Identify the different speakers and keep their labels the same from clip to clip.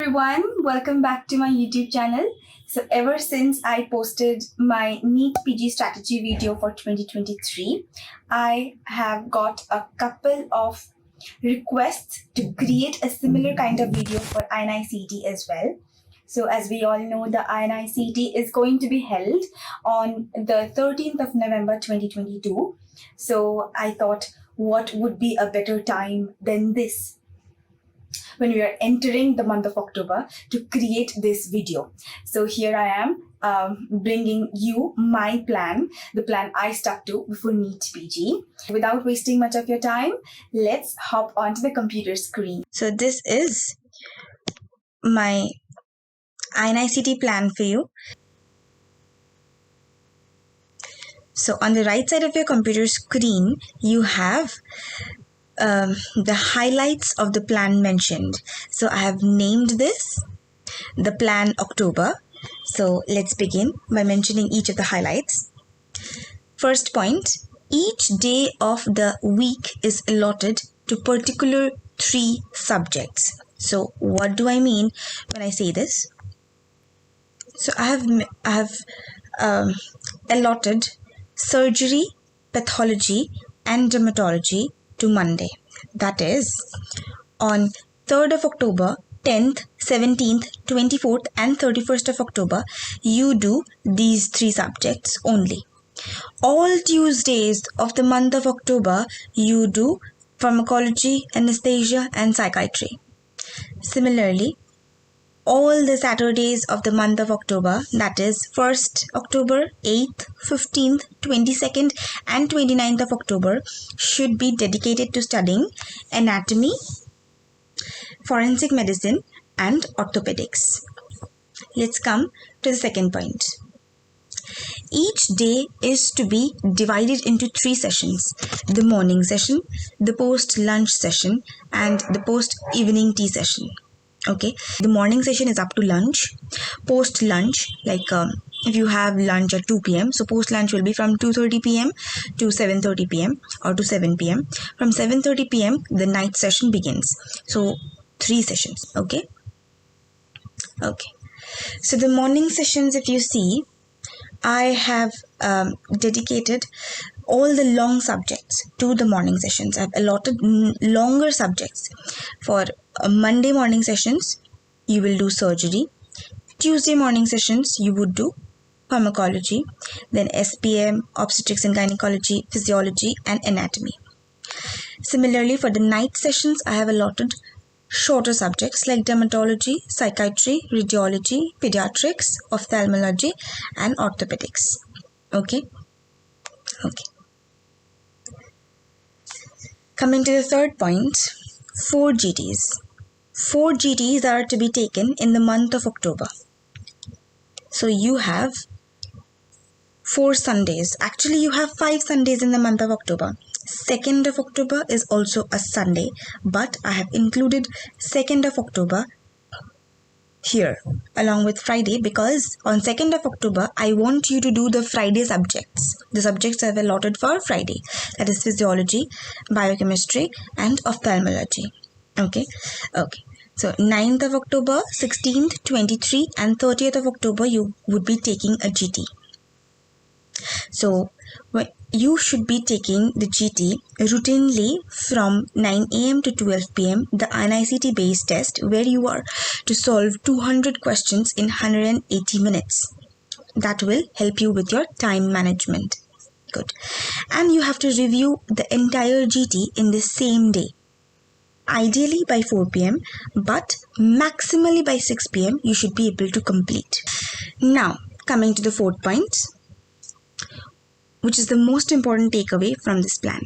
Speaker 1: everyone, welcome back to my YouTube channel. So ever since I posted my NEET PG strategy video for 2023, I have got a couple of requests to create a similar kind of video for INI CET as well. So as we all know, the INI CET is going to be held on the 13th of November 2022. So I thought, what would be a better time than this, when we are entering the month of October, to create this video. So here I am bringing you my plan, the plan I stuck to before NEET PG. Without wasting much of your time, let's hop onto the computer screen. So this is my INI CET plan for you. So on the right side of your computer screen, you have the highlights of the plan mentioned. So I have named this the plan October. So let's begin by mentioning each of the highlights. First point, each day of the week is allotted to particular 3 subjects. So what do I mean when I say this? So I have allotted surgery, pathology and dermatology to Monday. That is, on 3rd of October, 10th, 17th, 24th and 31st of October, you do these 3 subjects only. All Tuesdays of the month of October, you do pharmacology, anesthesia and psychiatry. Similarly, all the Saturdays of the month of October, that is 1st October, 8th, 15th, 22nd and 29th of October, should be dedicated to studying anatomy, forensic medicine and orthopedics. Let's come to the second point. Each day is to be divided into 3 sessions: the morning session, the post-lunch session and the post-evening tea session. Okay, the morning session is up to lunch. Post lunch, like if you have lunch at 2 p.m, so post lunch will be from 2:30 p.m. to 7:30 p.m. or to 7 p.m. From 7:30 p.m. the night session begins. So 3 sessions. Okay. So the morning sessions, if you see, I have dedicated all the long subjects to the morning sessions. I've allotted longer subjects. For Monday morning sessions, you will do surgery. Tuesday morning sessions, you would do pharmacology. Then SPM, obstetrics and gynecology, physiology and anatomy. Similarly, for the night sessions, I have allotted shorter subjects like dermatology, psychiatry, radiology, pediatrics, ophthalmology and orthopedics. Okay. Coming to the third point, 4 GTs. 4 GTs are to be taken in the month of October. So you have 4 Sundays. Actually, you have 5 Sundays in the month of October. 2nd of October is also a Sunday, but I have included 2nd of October here along with Friday, because on 2nd of October, I want you to do the Friday subjects. The subjects I have allotted for Friday, that is physiology, biochemistry and ophthalmology. Okay. So 9th of October, 16th, 23 and 30th of October, you would be taking a GT. So you should be taking the GT routinely from 9 a.m. to 12 p.m. the INICET based test, where you are to solve 200 questions in 180 minutes. That will help you with your time management. Good. And you have to review the entire GT in the same day. Ideally by 4 p.m. but maximally by 6 p.m. you should be able to complete. Now, coming to the 4th point, which is the most important takeaway from this plan.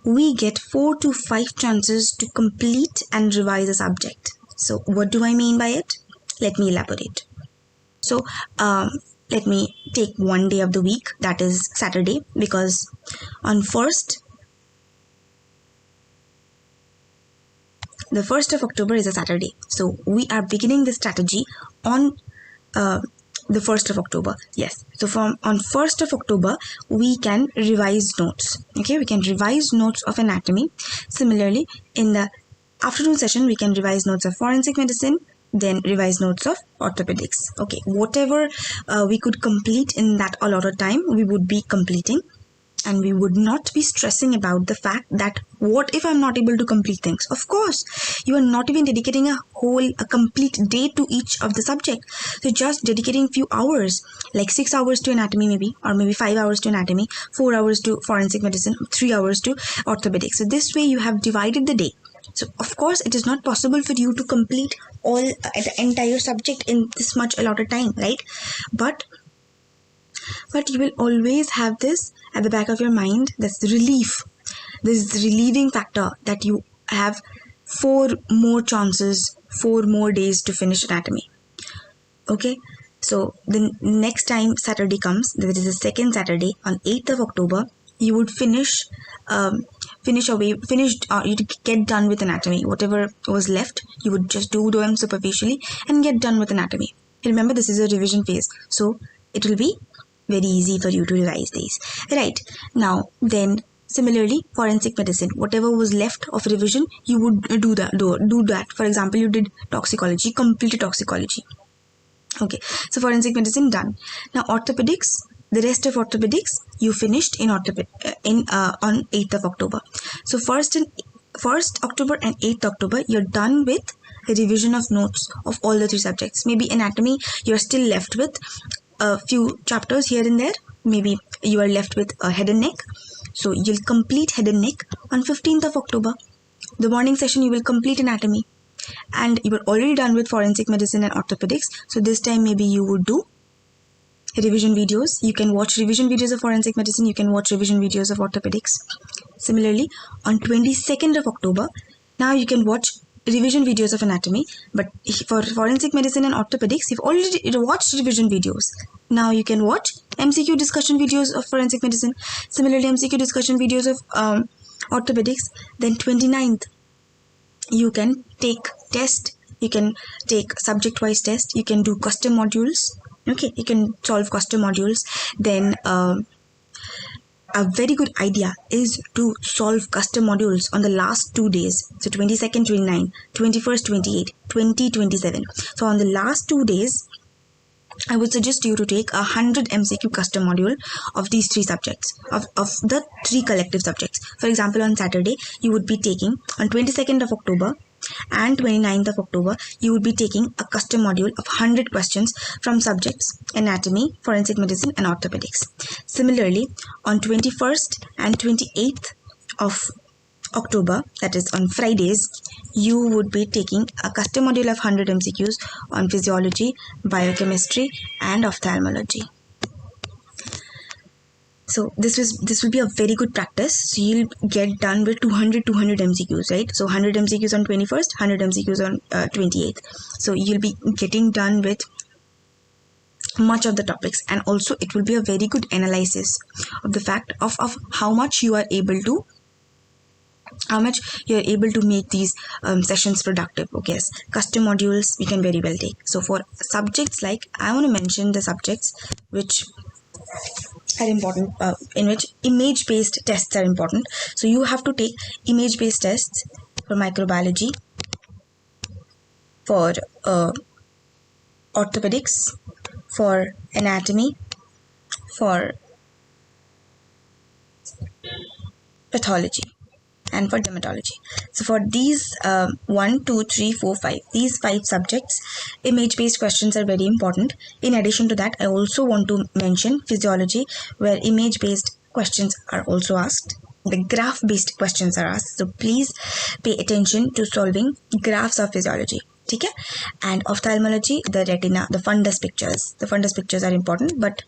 Speaker 1: We get 4 to 5 chances to complete and revise a subject. So what do I mean by it? Let me elaborate. So let me take one day of the week, that is Saturday, because on the 1st of October is a Saturday. So we are beginning the strategy on the 1st of October. Yes. So on 1st of October, we can revise notes. Okay. We can revise notes of anatomy. Similarly, in the afternoon session, we can revise notes of forensic medicine, then revised notes of orthopedics. Okay, whatever we could complete in that allotted time, we would be completing, and we would not be stressing about the fact that what if I'm not able to complete things. Of course, you are not even dedicating a complete day to each of the subject. So just dedicating few hours, like 6 hours to anatomy maybe, or maybe 5 hours to anatomy, 4 hours to forensic medicine, 3 hours to orthopedics. So this way you have divided the day. So of course it is not possible for you to complete all the entire subject in this much allotted time, right? But you will always have this at the back of your mind, this relief, this relieving factor that you have 4 more chances, 4 more days to finish anatomy. Okay, so the next time Saturday comes, that is the second Saturday on 8th of October, you would you get done with anatomy. Whatever was left, you would just do them superficially and get done with anatomy. Remember, this is a revision phase, so it will be very easy for you to revise these. Right, now then similarly forensic medicine, whatever was left of revision, you would do that. For example, you did toxicology, completed toxicology. Okay, so forensic medicine done. Now orthopedics, the rest of orthopedics you finished in on 8th of October. So 1st October and 8th October you're done with revision of notes of all the 3 subjects. Maybe anatomy you're still left with a few chapters here and there. Maybe you are left with head and neck, so you'll complete head and neck on 15th of October. The morning session you will complete anatomy, and you were already done with forensic medicine and orthopedics. So this time maybe you would do revision videos. You can watch revision videos of forensic medicine, you can watch revision videos of orthopedics. Similarly on 22nd of October, now you can watch revision videos of anatomy, but for forensic medicine and orthopedics you've already watched revision videos. Now you can watch MCQ discussion videos of forensic medicine, similarly MCQ discussion videos of orthopedics. Then 29th you can take test, you can take subject wise test, you can do custom modules. Okay, you can solve custom modules. Then a very good idea is to solve custom modules on the last 2 days. So 22nd, 29, 21st, 28, 20, 27. So on the last 2 days, I would suggest you to take 100 MCQ custom module of these 3 subjects, of the 3 collective subjects. For example, on Saturday, you would be taking, on 22nd of October and 29th of October, you would be taking a custom module of 100 questions from subjects anatomy, forensic medicine and orthopedics. Similarly, on 21st and 28th of October, that is on Fridays, you would be taking a custom module of 100 MCQs on physiology, biochemistry and ophthalmology. So this will be a very good practice. So you'll get done with 200 MCQs, right? So 100 MCQs on 21st, 100 MCQs on 28th. So you'll be getting done with much of the topics, and also it will be a very good analysis of the fact of how much you are able to make these sessions productive. Okay, yes. Custom modules we can very well take. So for subjects, like I want to mention the subjects which are important, in which image based tests are important. So you have to take image based tests for microbiology, for orthopedics, for anatomy, for pathology and for dermatology. So for these 1, 2, 3, 4, 5, these 5 subjects, image based questions are very important. In addition to that, I also want to mention physiology, where image based questions are also asked. The graph based questions are asked, so please pay attention to solving graphs of physiology. Okay? And ophthalmology, the retina, the fundus pictures are important, but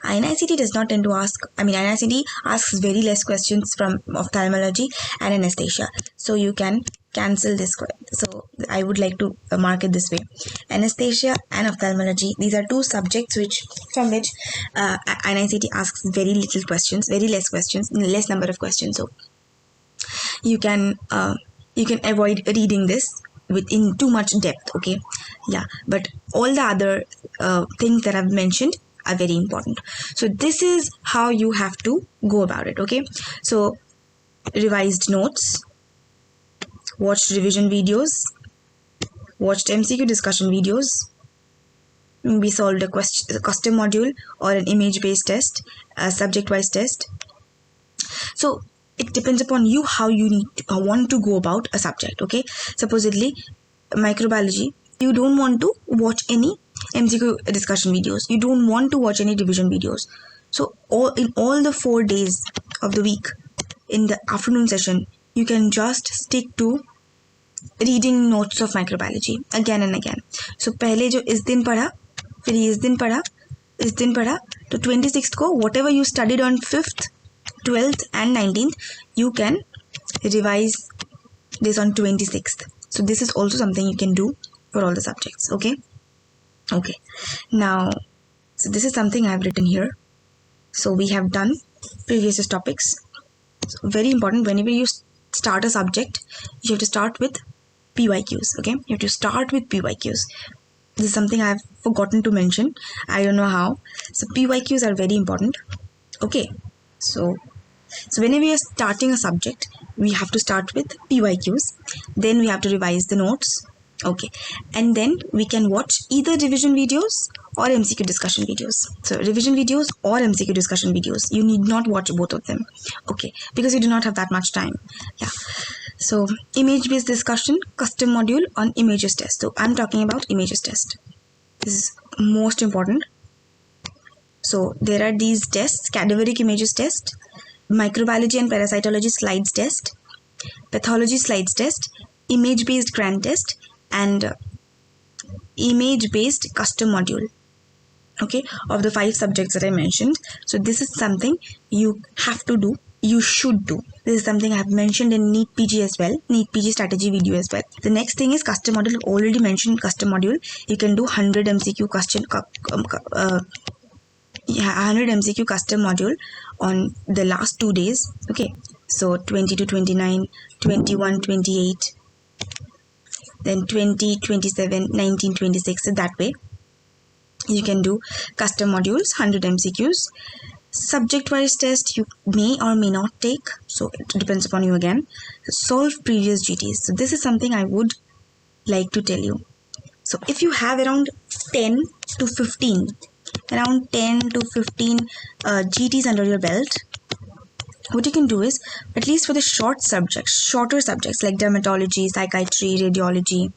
Speaker 1: INICET does not tend to ask, INICET asks very less questions from ophthalmology and anesthesia. So you can cancel this. So I would like to mark it this way. Anesthesia and ophthalmology, these are 2 subjects from which INICET asks very little questions, very less questions, less number of questions. So you can avoid reading this in too much depth. Okay, yeah, but all the other things that I've mentioned are very important. So this is how you have to go about it. Okay, so revised notes, watch revision videos, watched MCQ discussion videos, maybe solved a custom module or an image-based test, a subject-wise test. So it depends upon you how you want to go about a subject. Okay, supposedly microbiology, you don't want to watch any MCQ discussion videos, you don't want to watch any division videos. So in all the 4 days of the week, in the afternoon session, you can just stick to reading notes of microbiology again and again. So पहले जो इस दिन पढ़ा, फिर इस दिन पढ़ा, तो 26th को whatever you studied on 5th, 12th and 19th, you can revise this on 26th. So this is also something you can do for all the subjects. Okay. Now, so this is something I have written here. So we have done previous topics. So very important, whenever you start a subject, you have to start with PYQs. Okay, you have to start with PYQs. This is something I have forgotten to mention. I don't know how. So PYQs are very important. Okay, so whenever you are starting a subject, we have to start with PYQs. Then we have to revise the notes. Okay, and then we can watch either revision videos or MCQ discussion videos. So revision videos or MCQ discussion videos, you need not watch both of them. Okay, because you do not have that much time. Yeah. So image based discussion, custom module on images test. So I'm talking about images test. This is most important. So there are these tests: cadaveric images test, microbiology and parasitology slides test, pathology slides test, image based grand test, and image based custom module. Okay, of the 5 subjects that I mentioned. So this is something you have to do, you should do. This is something I have mentioned in NEET PG as well, NEET PG strategy video as well. The next thing is custom module. Already mentioned custom module. You can do 100 MCQ question 100 MCQ custom module on the last 2 days. Okay, so 20 to 29, 21, 28, then 20, 27, 19, 26. So that way you can do custom modules, 100 MCQs. Subject wise test you may or may not take, so it depends upon you again. Solve previous GTs. So this is something I would like to tell you. So if you have around 10 to 15 GTs under your belt, what you can do is, at least for the shorter subjects like dermatology, psychiatry, radiology,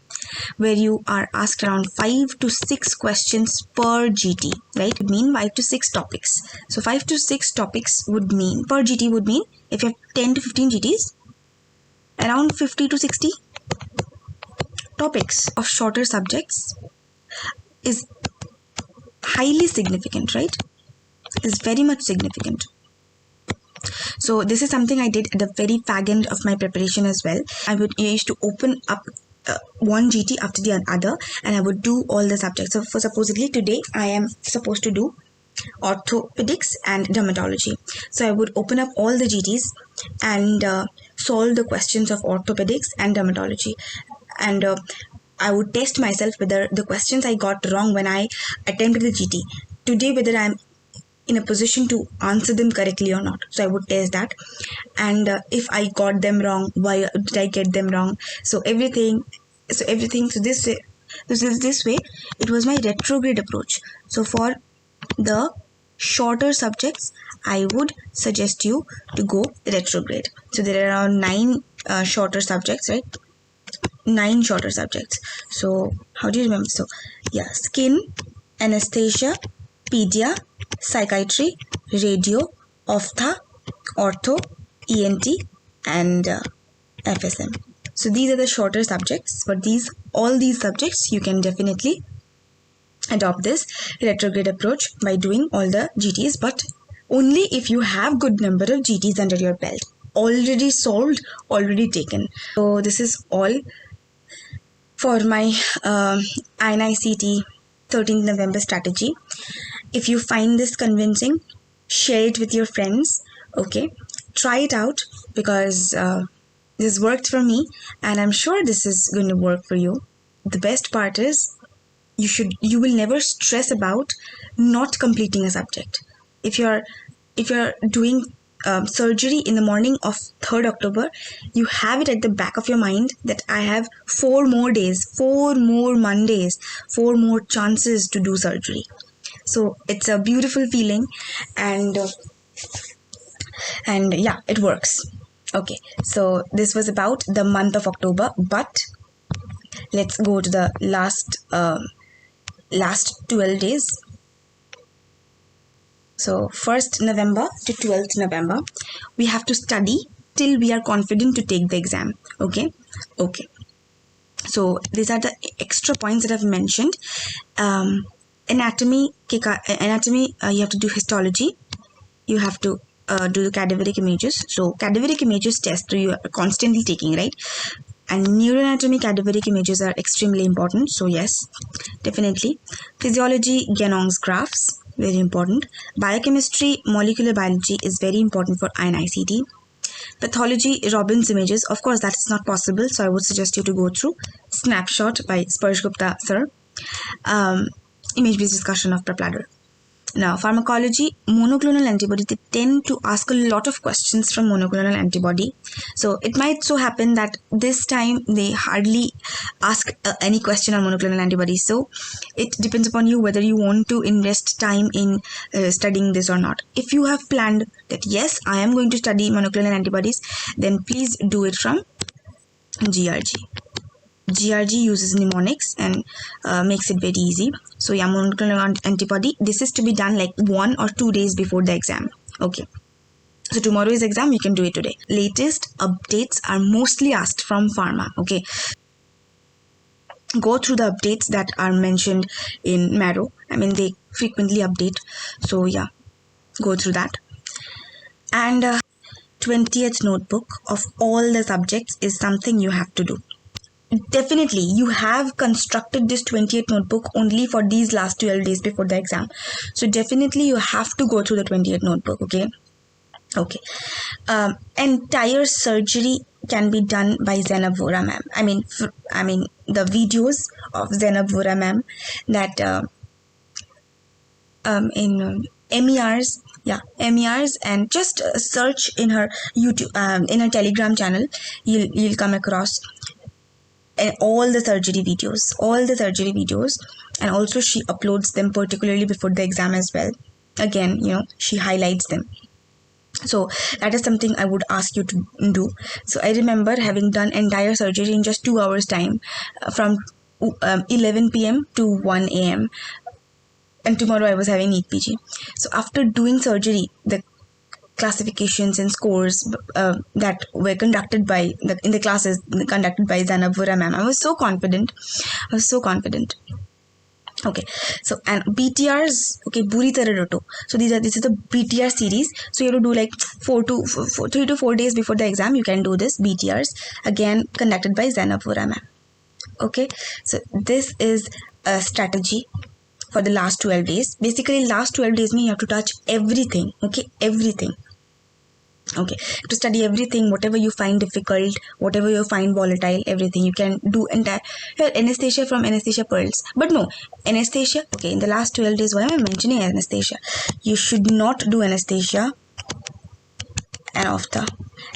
Speaker 1: where you are asked around 5 to 6 questions per GT, right? It would mean 5 to 6 topics. So 5 to 6 topics would mean, per GT would mean, if you have 10 to 15 GTs, around 50 to 60 topics of shorter subjects is highly significant, right? Is very much significant. So this is something I did at the very fag end of my preparation as well. I used to open up one GT after the other, and I would do all the subjects. So for supposedly today I am supposed to do orthopedics and dermatology. So I would open up all the GTs and solve the questions of orthopedics and dermatology, and I would test myself whether the questions I got wrong when I attempted the GT today, whether I'm in a position to answer them correctly or not. So I would test that, and if I got them wrong, why did I get them wrong? So everything. So this way, it was my retrograde approach. So for the shorter subjects, I would suggest you to go retrograde. So there are around 9 shorter subjects, right? 9 shorter subjects. So how do you remember? So yeah, skin, anesthesia, pedia, psychiatry, radio, ophtha, ortho, ENT, and FSM. So these are the shorter subjects, but all these subjects you can definitely adopt this retrograde approach by doing all the GTs, but only if you have good number of GTs under your belt, already solved, already taken. So this is all for my INI CET 13th November strategy. If you find this convincing, share it with your friends. Okay, try it out, because this worked for me, and I'm sure this is going to work for you. The best part is you will never stress about not completing a subject. If you're doing surgery in the morning of 3rd October, you have it at the back of your mind that I have 4 more days, 4 more Mondays, 4 more chances to do surgery. So it's a beautiful feeling, and yeah, it works. Okay, so this was about the month of October, but let's go to the last 12 days. So 1st November to 12th November, we have to study till we are confident to take the exam. Okay. So these are the extra points that I've mentioned. Anatomy, you have to do histology. You have to do the cadaveric images. So cadaveric images test you are constantly taking, right? And neuroanatomy cadaveric images are extremely important. So yes, definitely. Physiology, Ganong's graphs, very important. Biochemistry, molecular biology is very important for INI CET. Pathology, Robbins images, of course that is not possible, so I would suggest you to go through Snapshot by Sparsh Gupta sir. Image-based discussion of Prabladder. Now, pharmacology, monoclonal antibody, they tend to ask a lot of questions from monoclonal antibody. So it might so happen that this time they hardly ask any question on monoclonal antibodies. So it depends upon you whether you want to invest time in studying this or not. If you have planned that yes, I am going to study monoclonal antibodies, then please do it from GRG. GRG uses mnemonics and makes it very easy. So yeah, monoclonal antibody, this is to be done like 1 or 2 days before the exam. Okay, so tomorrow is exam, you can do it today. Latest updates are mostly asked from pharma. Okay, go through the updates that are mentioned in Marrow. I mean, they frequently update, so yeah, go through that. And 20th notebook of all the subjects is something you have to do. Definitely, you have constructed this 20th notebook only for these last 12 days before the exam. So definitely you have to go through the 20th notebook, okay? Entire surgery can be done by Zainab Vora ma'am. I mean the videos of Zainab Vora ma'am that in MERs, and just search in her YouTube, in her Telegram channel, you'll come across all the surgery videos, and also she uploads them particularly before the exam as well. Again, she highlights them. So that is something I would ask you to do. So I remember having done entire surgery in just 2 hours time, from 11 p.m. to 1 a.m. and tomorrow I was having NEET PG. So after doing surgery, the classifications and scores that were conducted by in the classes conducted by Zainab Vora ma'am, I was so confident. Okay, so and BTRs, okay, Buri Tarah Roto. So this is the BTR series. So you have to do like 3 to 4 days before the exam. You can do this BTRs, again conducted by Zainab Vora ma'am. Okay, so this is a strategy for the last 12 days. Basically, last 12 days you have to touch everything. Okay, everything. Okay, to study everything, whatever you find difficult, whatever you find volatile, everything you can do. Entire anesthesia from anesthesia pearls, but no anesthesia. Okay, in the last 12 days, why am I mentioning anesthesia? You should not do anesthesia and ophtha.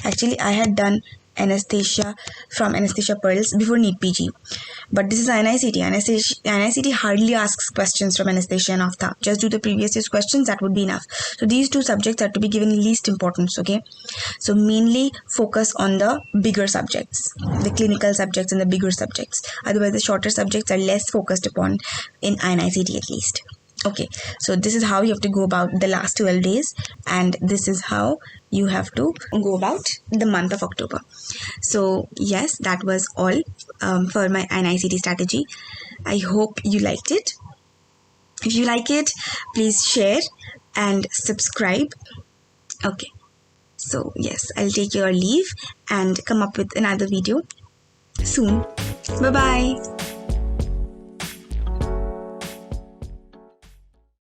Speaker 1: Actually, I had done anesthesia from anesthesia pearls before NEET PG, but this is INI CET. INI CET hardly asks questions from anesthesia and ophtha. Just do the previous year's questions, that would be enough. So these two subjects are to be given least importance. Okay, so mainly focus on the bigger subjects, the clinical subjects and the bigger subjects. Otherwise the shorter subjects are less focused upon in INI CET at least. Okay, so this is how you have to go about the last 12 days, and this is how you have to go about the month of October. So yes, that was all for my INI CET strategy. I hope you liked it. If you like it, please share and subscribe. Okay, so yes, I'll take your leave and come up with another video soon. Bye bye.